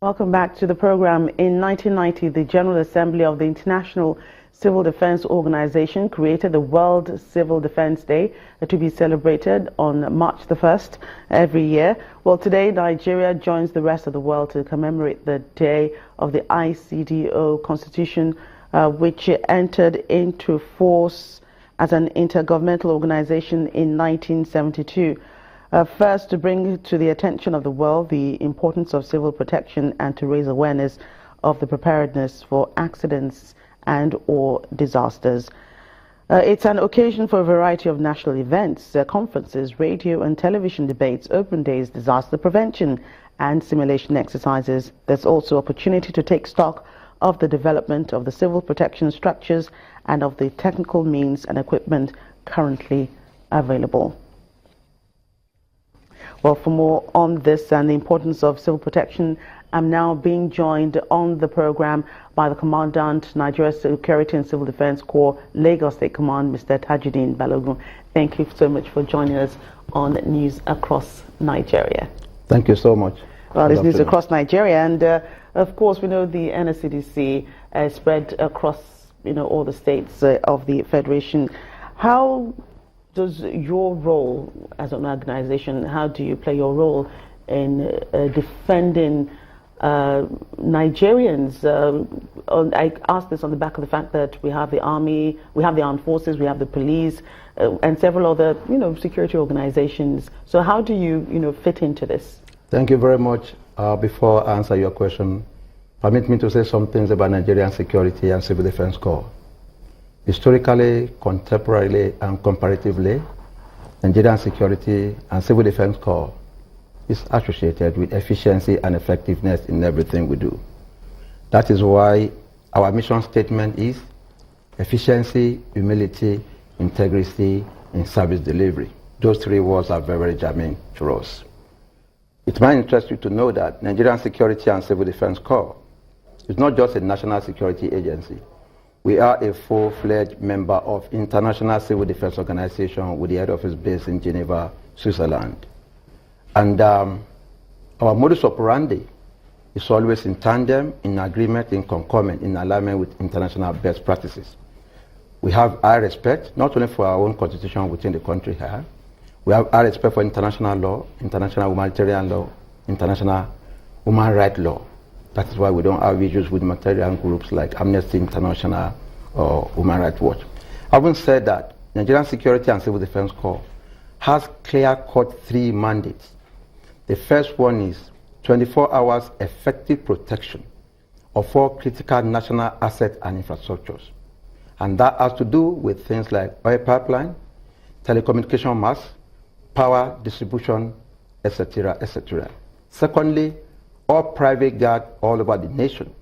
Welcome back to the program. In 1990, the General Assembly of the International Civil Defense Organization created the World Civil Defense Day to be celebrated on March the 1st every year. Well, today, Nigeria joins the rest of the world to commemorate the day of the ICDO Constitution, which entered into force as an intergovernmental organization in 1972. First, to bring to the attention of the world the importance of civil protection and to raise awareness of the preparedness for accidents and or disasters. It's an occasion for a variety of national events, conferences, radio and television debates, open days, disaster prevention and simulation exercises. There's also opportunity to take stock of the development of the civil protection structures and of the technical means and equipment currently available. Well, for more on this and the importance of civil protection, I'm now being joined on the program by the Commandant, Nigeria Security and Civil Defense Corps, Lagos State Command, Mr. Tajudeen Balogun. Thank you so much for joining us on News Across Nigeria. Thank you so much. Well, it's News Across Nigeria, and of course, we know the NSCDC spread across, all the states of the Federation. How does your role as an organization, how do you play your role in defending Nigerians? I ask this on the back of the fact that we have the army, we have the armed forces, we have the police, and several other, security organizations. So how do you, fit into this? Thank you very much. Before I answer your question, permit me to say some things about Nigerian Security and Civil Defense Corps. Historically, contemporarily, and comparatively, Nigerian Security and Civil Defense Corps is associated with efficiency and effectiveness in everything we do. That is why our mission statement is efficiency, humility, integrity, and service delivery. Those three words are very, very germane to us. It might interest you to know that Nigerian Security and Civil Defense Corps is not just a national security agency. We are a full-fledged member of International Civil Defense Organization with the head office based in Geneva, Switzerland. And our modus operandi is always in tandem, in agreement, in concurrent, in alignment with international best practices. We have high respect, not only for our own constitution within the country here, we have high respect for international law, international humanitarian law, international human rights law. That is why we don't have issues with humanitarian groups like Amnesty International or Human Rights Watch. Having said that, Nigerian Security and Civil Defense Corps has clear-cut three mandates. The first one is 24 hours effective protection of all critical national assets and infrastructures. And that has to do with things like oil pipeline, telecommunication masts, power distribution, etc., etc. Secondly, all private guard all over the nation.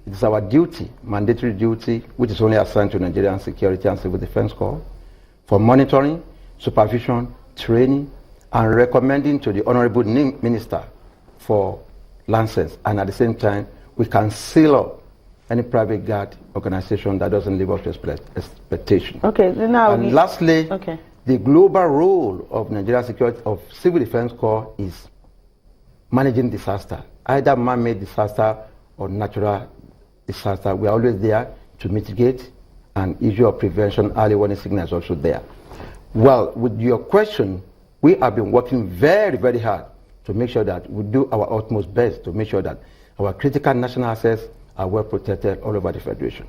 It is our duty, mandatory duty, which is only assigned to Nigerian Security and Civil Defense Corps, for monitoring, supervision, training, and recommending to the Honorable Minister for license. And at the same time, we can seal up any private guard organization that doesn't live up to expectation. Okay, now. And lastly, the global role of Nigerian Security of Civil Defense Corps is managing disaster, either man-made disaster or natural disaster. We are always there to mitigate, and issue of prevention, early warning signals is also there. Well, with your question, we have been working very, very hard to make sure that we do our utmost best to make sure that our critical national assets are well protected all over the Federation.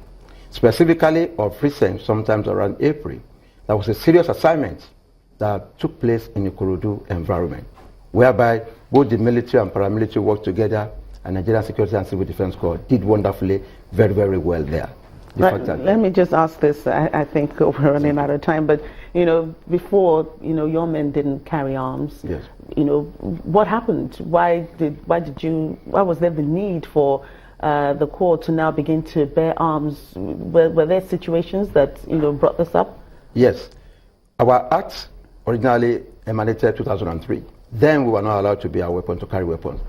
Specifically, of recent, sometimes around April, there was a serious assignment that took place in the Ikorodu environment, whereby both the military and paramilitary worked together, and Nigerian Security and Civil Defense Corps did wonderfully, very, very well there. Let me just ask this. I think we're running out of time, but before your men didn't carry arms. Yes. What happened? Why was there the need for the Corps to now begin to bear arms? Were there situations that brought this up? Yes, our act originally emanated 2003. Then we were not allowed to be a weapon, to carry weapons.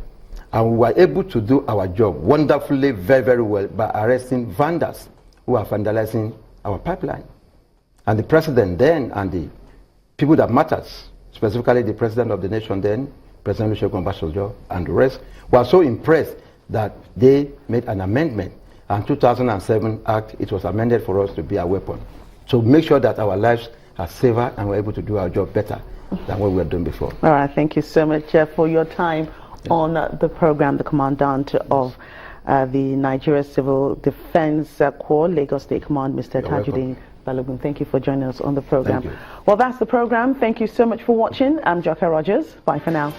And we were able to do our job wonderfully, very, very well by arresting vandals who are vandalizing our pipeline. And the president then, and the people that matters, specifically the president of the nation then, President Olusegun Obasanjo, and the rest, were so impressed that they made an amendment, and 2007 Act, it was amended for us to be a weapon. So make sure that our lives are safer and we're able to do our job better than what we were doing before. All right, thank you so much for your time on the program. The Commandant of the Nigeria Civil Defense Corps, Lagos State Command, Mr. Tajuddin Balogun. Thank you for joining us on the program. Thank you. Well, that's the program. Thank you so much for watching. I'm Joker Rogers. Bye for now.